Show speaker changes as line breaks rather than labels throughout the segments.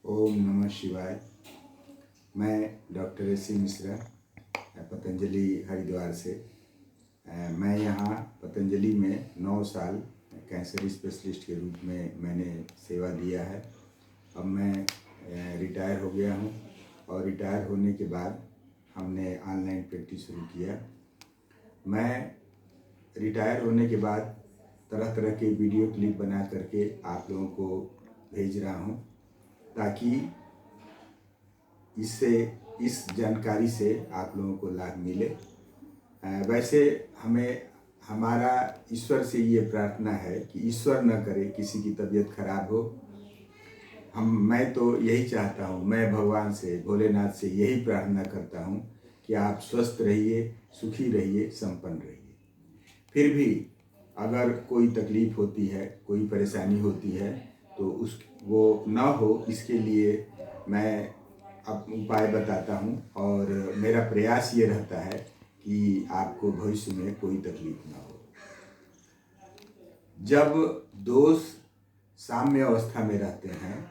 ओम नमः शिवाय। मैं डॉक्टर एस.सी. मिश्रा, पतंजलि हरिद्वार से। मैं यहाँ पतंजलि में 9 साल कैंसर स्पेशलिस्ट के रूप में मैंने सेवा दिया है। अब मैं रिटायर हो गया हूँ और रिटायर होने के बाद हमने ऑनलाइन प्रैक्टिस शुरू किया। मैं रिटायर होने के बाद तरह तरह के वीडियो क्लिप बना करके आप लोगों को भेज रहा हूँ, ताकि इस जानकारी से आप लोगों को लाभ मिले। वैसे हमारा ईश्वर से ये प्रार्थना है कि ईश्वर न करे किसी की तबीयत खराब हो। मैं तो यही चाहता हूँ, मैं भगवान से, भोलेनाथ से यही प्रार्थना करता हूँ कि आप स्वस्थ रहिए, सुखी रहिए, संपन्न रहिए। फिर भी अगर कोई तकलीफ होती है, कोई परेशानी होती है, तो वो न हो, इसके लिए मैं अब उपाय बताता हूँ और मेरा प्रयास ये रहता है कि आपको भविष्य में कोई तकलीफ ना हो। जब दोष साम्य अवस्था में रहते हैं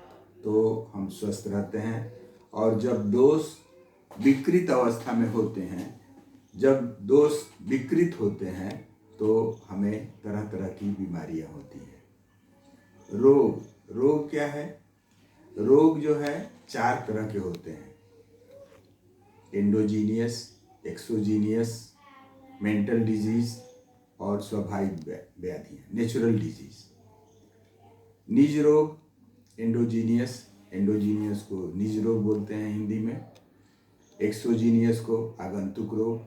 तो हम स्वस्थ रहते हैं, और जब दोष विकृत अवस्था में होते हैं, जब दोष विकृत होते हैं, तो हमें तरह तरह की बीमारियां होती हैं। रोग क्या है? रोग जो है 4 तरह के होते हैं: एंडोजीनियस, एक्सोजीनियस, मेंटल डिजीज और स्वाभाविक व्याधियाँ, नेचुरल डिजीज। निज रोग एंडोजीनियस को निज रोग बोलते हैं हिंदी में, एक्सोजीनियस को आगंतुक रोग,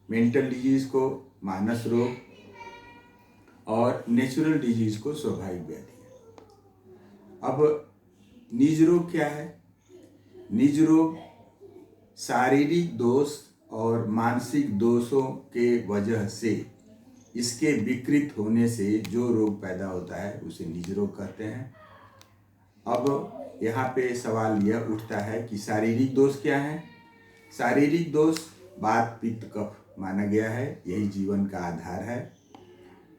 मेंटल डिजीज को मानस रोग और नेचुरल डिजीज को स्वाभाविक व्याधियाँ। अब निज रोग क्या है? निज रोग शारीरिक दोष और मानसिक दोषों के वजह से, इसके विकृत होने से जो रोग पैदा होता है उसे निज रोग कहते हैं। अब यहाँ पे सवाल यह उठता है कि शारीरिक दोष क्या है? शारीरिक दोष वात पित्त कफ माना गया है, यही जीवन का आधार है।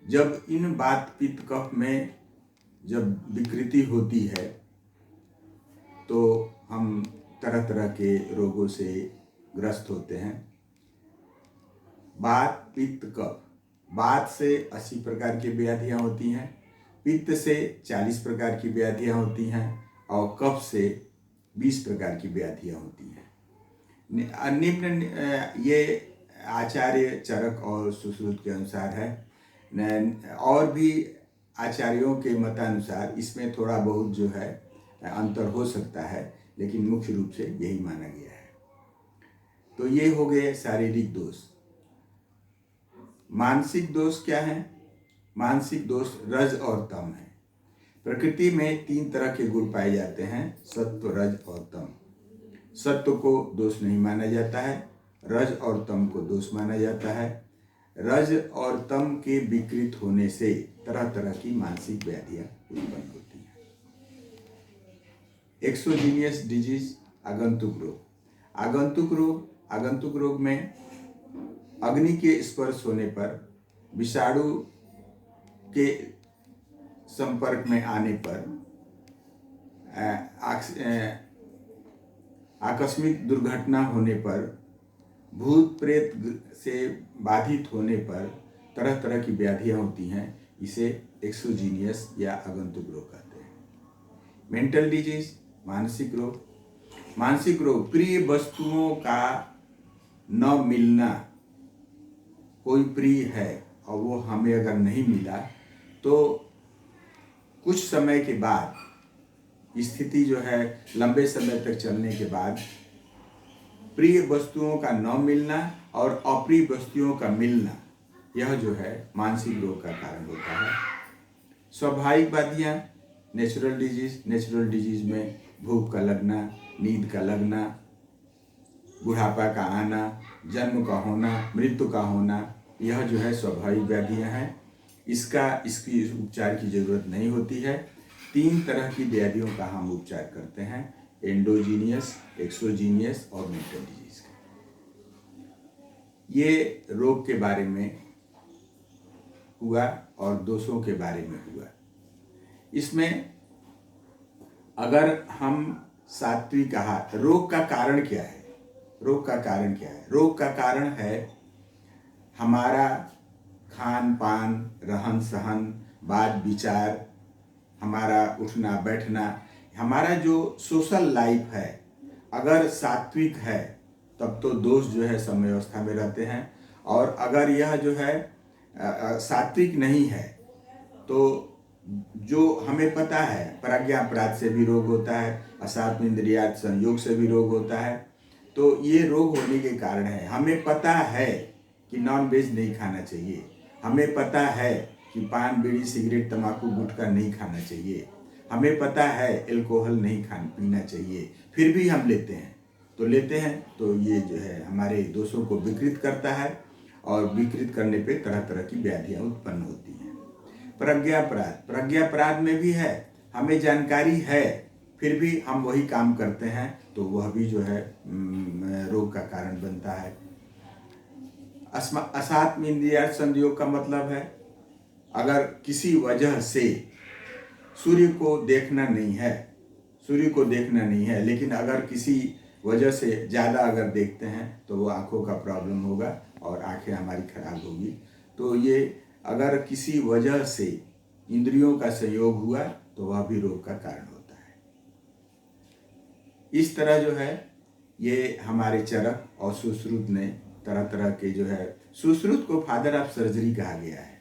जब इन वात पित्त कफ में जब विकृति होती है तो हम तरह तरह के रोगों से ग्रस्त होते हैं। वात पित्त कफ, वात से 80 प्रकार की व्याधियां होती हैं, पित्त से 40 प्रकार की व्याधियां होती हैं और कफ से 20 प्रकार की व्याधियां होती हैं। निम्न ये आचार्य चरक और सुश्रुत के अनुसार है। और भी आचार्यों के मतानुसार इसमें थोड़ा बहुत जो है अंतर हो सकता है, लेकिन मुख्य रूप से यही माना गया है। तो ये हो गए शारीरिक दोष। मानसिक दोष क्या है? मानसिक दोष रज और तम है। प्रकृति में 3 तरह के गुण पाए जाते हैं: सत्व, रज और तम। सत्व को दोष नहीं माना जाता है, रज और तम को दोष माना जाता है। रज और तम के विकृत होने से तरह तरह की मानसिक व्याधियां उत्पन्न होती हैं। एक्सोजीनियस डिजीज, आगंतुक रोग। आगंतुक रोग में अग्नि के स्पर्श होने पर, विषाणु के संपर्क में आने पर, आकस्मिक दुर्घटना होने पर, भूत प्रेत से बाधित होने पर तरह तरह की व्याधियां होती हैं। इसे एक्सोजीनियस या आगंतुक रोग कहते हैं। मेंटल डिजीज, मानसिक रोग प्रिय वस्तुओं का न मिलना। कोई प्रिय है और वो हमें अगर नहीं मिला तो कुछ समय के बाद, स्थिति जो है लंबे समय तक चलने के बाद, प्रिय वस्तुओं का न मिलना और अप्रिय वस्तुओं का मिलना, यह जो है मानसिक रोग का कारण होता है। स्वाभाविक व्याधियाँ, नेचुरल डिजीज में भूख का लगना, नींद का लगना, बुढ़ापा का आना, जन्म का होना, मृत्यु का होना, यह जो है स्वाभाविक व्याधियाँ हैं। इसकी उपचार की जरूरत नहीं होती है। 3 तरह की व्याधियों का हम उपचार करते हैं: एंडोजीनियस, एक्सोजीनियस और मेंटल डिजीज का। ये रोग के बारे में हुआ और दोषों के बारे में हुआ। इसमें अगर हम सात्विक आहार, रोग का कारण क्या है? रोग का कारण क्या है? रोग का कारण है हमारा खान पान, रहन सहन, बात विचार, हमारा उठना बैठना, हमारा जो सोशल लाइफ है। अगर सात्विक है तब तो दोष जो है समव्यवस्था में रहते हैं, और अगर यह जो है सात्विक नहीं है तो जो हमें पता है प्रज्ञा अपराध से भी रोग होता है, असात्म इंद्रियार्थ संयोग से भी रोग होता है। तो ये रोग होने के कारण है। हमें पता है कि नॉन वेज नहीं खाना चाहिए, हमें पता है कि पान बीड़ी सिगरेट तंबाकू गुटखा नहीं खाना चाहिए, हमें पता है एल्कोहल नहीं पीना चाहिए, फिर भी हम लेते हैं तो ये जो है हमारे दोषों को विकृत करता है, और विकृत करने पे तरह तरह की व्याधियां उत्पन्न होती हैं। प्रज्ञापराध में भी है, हमें जानकारी है फिर भी हम वही काम करते हैं, तो वह भी जो है रोग का कारण बनता है। असात्म इंद्रियार्थ संयोग का मतलब है अगर किसी वजह से सूर्य को देखना नहीं है, लेकिन अगर किसी वजह से ज़्यादा अगर देखते हैं तो वो आँखों का प्रॉब्लम होगा और आँखें हमारी खराब होगी। तो ये अगर किसी वजह से इंद्रियों का संयोग हुआ तो वह भी रोग का कारण होता है। इस तरह जो है ये हमारे चरक और सुश्रुत ने तरह तरह के जो है, सुश्रुत को फादर ऑफ सर्जरी कहा गया है,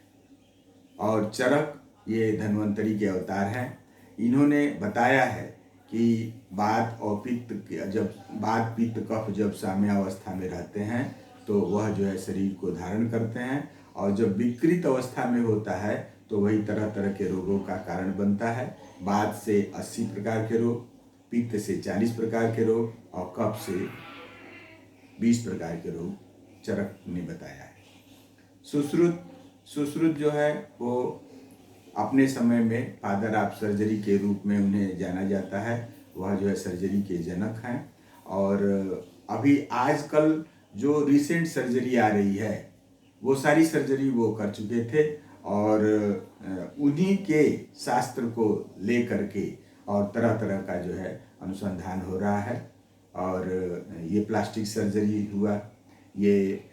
और चरक ये धन्वंतरी के अवतार हैं। इन्होंने बताया है कि वात और पित्त, जब वात पित्त कफ जब साम्यावस्था में रहते हैं तो वह जो है शरीर को धारण करते हैं, और जब विकृत अवस्था में होता है तो वही तरह तरह के रोगों का कारण बनता है। वात से 80 प्रकार के रोग, पित्त से 40 प्रकार के रोग, और कफ से 20 प्रकार के रोग चरक ने बताया है। सुश्रुत जो है वो अपने समय में फादर ऑफ सर्जरी के रूप में उन्हें जाना जाता है। वह जो है सर्जरी के जनक हैं, और अभी आजकल जो रिसेंट सर्जरी आ रही है वो सारी सर्जरी वो कर चुके थे, और उन्हीं के शास्त्र को ले करके और तरह तरह का जो है अनुसंधान हो रहा है। और ये प्लास्टिक सर्जरी हुआ, ये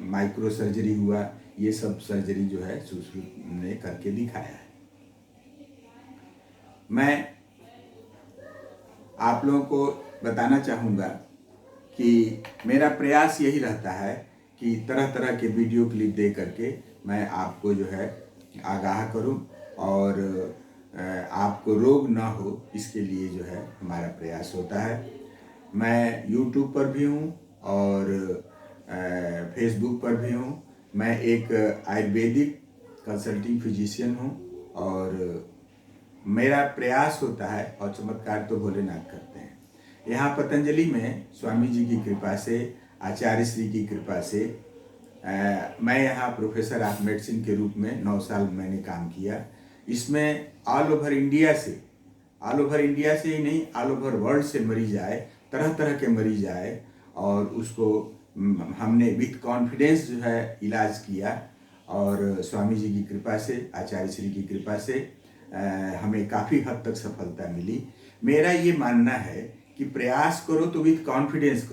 माइक्रो सर्जरी हुआ, ये सब सर्जरी जो है सुश्रुत ने करके दिखाया है। मैं आप लोगों को बताना चाहूँगा कि मेरा प्रयास यही रहता है कि तरह तरह के वीडियो क्लिप दे करके मैं आपको जो है आगाह करूं, और आपको रोग ना हो इसके लिए जो है हमारा प्रयास होता है। मैं YouTube पर भी हूं और फेसबुक पर भी हूं। मैं एक आयुर्वेदिक कंसल्टिंग फिजिशियन हूं, और मेरा प्रयास होता है, और चमत्कार तो भोलेनाथ करते हैं। यहाँ पतंजलि में स्वामी जी की कृपा से, आचार्य श्री की कृपा से मैं यहाँ प्रोफेसर ऑफ मेडिसिन के रूप में 9 साल मैंने काम किया। इसमें ऑल ओवर इंडिया से ही नहीं, ऑल ओवर वर्ल्ड से मरीज आए, तरह तरह के मरीज आए, और उसको हमने विथ कॉन्फिडेंस जो है इलाज किया, और स्वामी जी की कृपा से, आचार्य श्री की कृपा से हमें काफ़ी हद तक सफलता मिली। मेरा ये मानना है कि प्रयास करो तो विथ कॉन्फिडेंस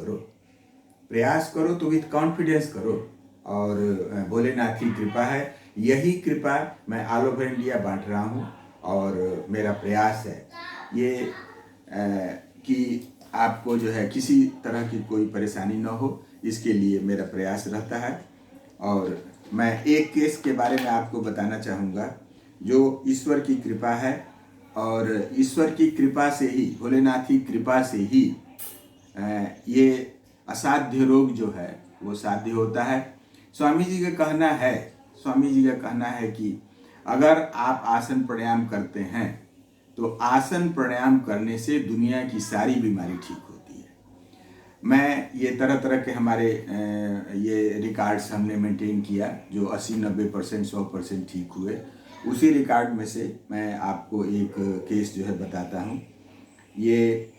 करो, और भोलेनाथ की कृपा है। यही कृपा मैं ऑल ओवर इंडिया बांट रहा हूँ, और मेरा प्रयास है ये कि आपको जो है किसी तरह की कोई परेशानी ना हो, इसके लिए मेरा प्रयास रहता है। और मैं एक केस के बारे में आपको बताना चाहूँगा जो ईश्वर की कृपा है, और ईश्वर की कृपा से ही, भोलेनाथ की कृपा से ही ये असाध्य रोग जो है वो साध्य होता है। स्वामी जी का कहना है कि अगर आप आसन प्राणायाम करते हैं तो आसन प्राणायाम करने से दुनिया की सारी बीमारी ठीक होती है। मैं ये तरह तरह के हमारे ये रिकॉर्ड्स हमने मेंटेन किया जो 80-90%, 100% ठीक हुए। उसी रिकॉर्ड में से मैं आपको एक केस जो है बताता हूँ। ये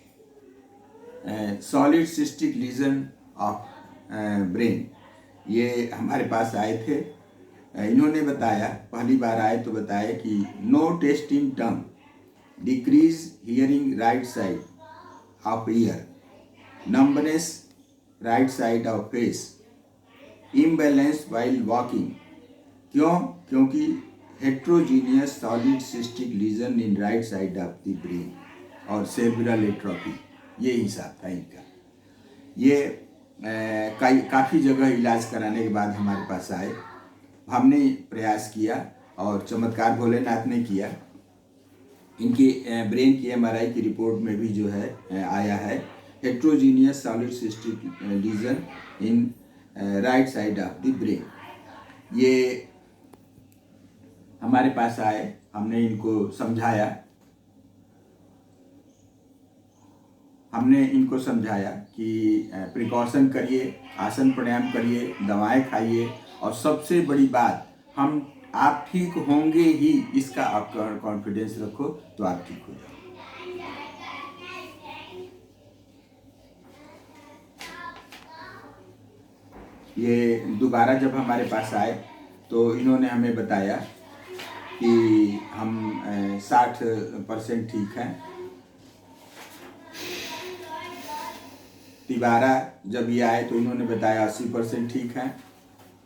solid cystic lesion of brain, ये हमारे पास आए थे। इन्होंने बताया, पहली बार आए तो बताया कि no test in tongue, decrease hearing right side of ear, numbness right side of face, imbalance while walking। क्यों? क्योंकि heterogeneous solid cystic lesion in right side of the brain और सेरेब्रल एट्रोफी, ये हिसाब था इनका। ये काफ़ी जगह इलाज कराने के बाद हमारे पास आए, हमने प्रयास किया और चमत्कार भोलेनाथ ने किया। इनकी ब्रेन की एमआरआई की रिपोर्ट में भी जो है आया है heterogeneous solid cystic lesion in right side of the brain. ये हमारे पास आए, हमने इनको समझाया कि प्रिकॉशन करिए, आसन प्राणायाम करिए, दवाएं खाइए, और सबसे बड़ी बात आप ठीक होंगे ही, इसका आप कॉन्फिडेंस रखो तो आप ठीक हो जाओ। ये दोबारा जब हमारे पास आए तो इन्होंने हमें बताया कि हम 60% ठीक हैं। तिबारा जब ये आए तो इन्होंने बताया 80% ठीक हैं,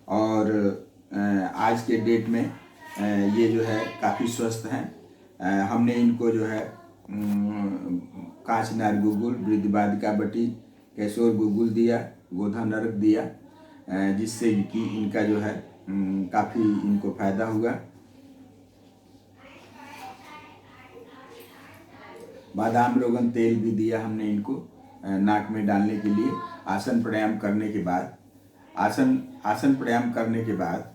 और आज के डेट में ये जो है काफ़ी स्वस्थ हैं। हमने इनको जो है कांचनार गुगुल, वृद्धबाधिका बटी, कैशोर गुगुल दिया, गोधा नरक दिया, जिससे कि इनका जो है काफ़ी इनको फायदा हुआ। बादाम रोगन तेल भी दिया हमने इनको नाक में डालने के लिए। आसन प्राणायाम करने के बाद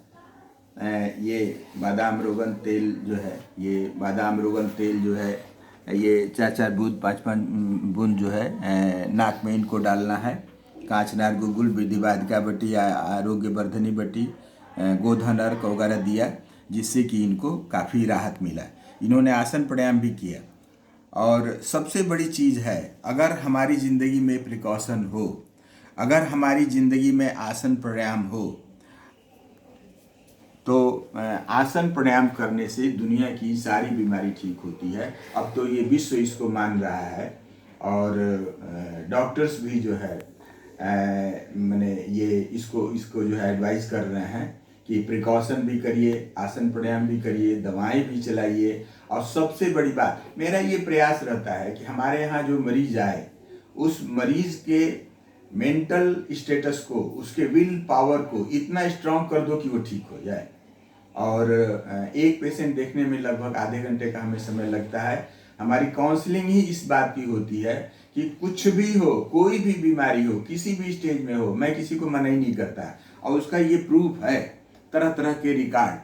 ये बादाम रोगन तेल जो है, ये 4-4 बूंद 5-5 बूंद जो है नाक में इनको डालना है। कांचनार गुगुल, वृद्धिबाधिका बटी, आरोग्य वर्धनी बटी, गोधन अर्क वगैरह दिया, जिससे कि इनको काफ़ी राहत मिला। इन्होंने आसन प्राणायाम भी किया। और सबसे बड़ी चीज़ है, अगर हमारी ज़िंदगी में प्रिकॉशन हो, अगर हमारी ज़िंदगी में आसन प्राणायाम हो, तो आसन प्राणायाम करने से दुनिया की सारी बीमारी ठीक होती है। अब तो ये विश्व इसको मान रहा है, और डॉक्टर्स भी जो है मैंने ये इसको जो है एडवाइस कर रहे हैं कि प्रिकॉशन भी करिए, आसन प्राणायाम भी करिए, दवाएं भी चलाइए। और सबसे बड़ी बात, मेरा ये प्रयास रहता है कि हमारे यहाँ जो मरीज आए, उस मरीज के मेंटल स्टेटस को, उसके विल पावर को इतना स्ट्रांग कर दो कि वो ठीक हो जाए। और एक पेशेंट देखने में लगभग आधे घंटे का हमें समय लगता है। हमारी काउंसलिंग ही इस बात की होती है कि कुछ भी हो, कोई भी बीमारी हो, किसी भी स्टेज में हो, मैं किसी को मना ही नहीं करता। और उसका ये प्रूफ है, तरह तरह के रिकॉर्ड,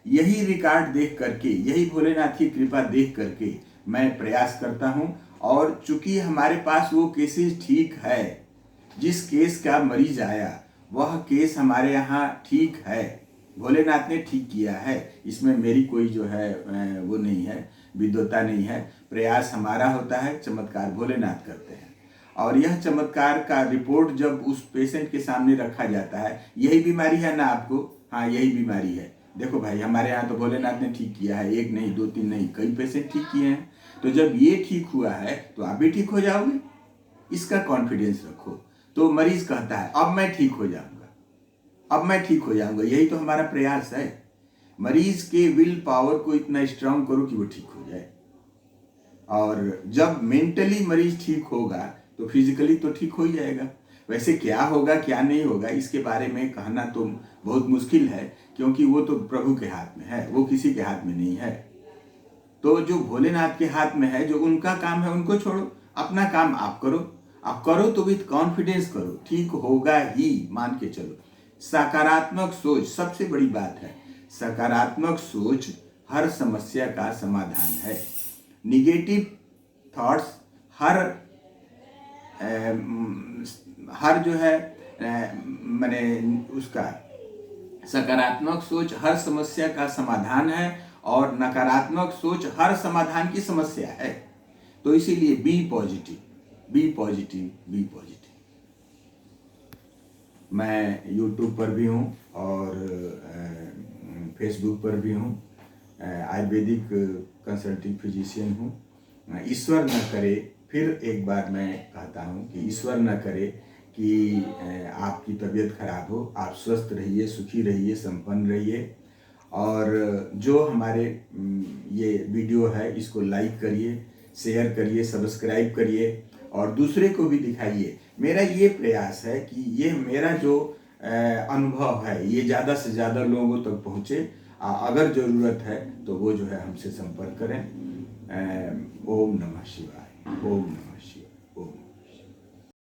यही रिकॉर्ड देख करके, यही भोलेनाथ की कृपा देख करके मैं प्रयास करता हूँ। और चूंकि हमारे पास वो केसेस ठीक है, जिस केस का मरीज आया वह केस हमारे यहाँ ठीक है, भोलेनाथ ने ठीक किया है। इसमें मेरी कोई जो है वो नहीं है, विद्वता नहीं है। प्रयास हमारा होता है, चमत्कार भोलेनाथ करते हैं। और यह चमत्कार का रिपोर्ट जब उस पेशेंट के सामने रखा जाता है, यही बीमारी है ना आपको, हाँ यही बीमारी है, देखो भाई हमारे यहाँ तो भोलेनाथ ने ठीक किया है, 1 नहीं 2 3 नहीं, कई पेशेंट ठीक किए हैं। तो जब ये ठीक हुआ है तो आप भी ठीक हो जाओगे, इसका कॉन्फिडेंस रखो। तो मरीज कहता है अब मैं ठीक हो जाऊंगा, अब मैं ठीक हो जाऊंगा, यही तो हमारा प्रयास है। मरीज के विल पावर को इतना स्ट्रांग करो कि वो ठीक हो जाए। और जब मेंटली मरीज ठीक होगा तो फिजिकली तो ठीक हो ही जाएगा। वैसे क्या होगा क्या नहीं होगा इसके बारे में कहना तो बहुत मुश्किल है, क्योंकि वो तो प्रभु के हाथ में है, वो किसी के हाथ में नहीं है। तो जो भोलेनाथ के हाथ में है, जो उनका काम है उनको छोड़ो, अपना काम आप करो। आप करो तो विथ कॉन्फिडेंस करो, ठीक होगा ही, मान के चलो। सकारात्मक सोच सबसे बड़ी बात है। सकारात्मक सोच हर समस्या का समाधान है। निगेटिव थॉट्स हर जो है मैंने उसका, सकारात्मक सोच हर समस्या का समाधान है, और नकारात्मक सोच हर समाधान की समस्या है। तो इसीलिए be positive, be positive, be positive. मैं यूट्यूब पर भी हूँ और फेसबुक पर भी हूँ। आयुर्वेदिक कंसल्टिंग फिजिशियन हूँ। ईश्वर न करे, फिर एक बार मैं कहता हूँ कि ईश्वर न करे कि आपकी तबीयत खराब हो। आप स्वस्थ रहिए, सुखी रहिए, संपन्न रहिए। और जो हमारे ये वीडियो है इसको लाइक करिए, शेयर करिए, सब्सक्राइब करिए और दूसरे को भी दिखाइए। मेरा ये प्रयास है कि ये मेरा जो अनुभव है ये ज़्यादा से ज़्यादा लोगों तक पहुँचे। अगर ज़रूरत है तो वो जो है हमसे संपर्क करें। ओम नमः शिवाय। ओम नमः शिवाय।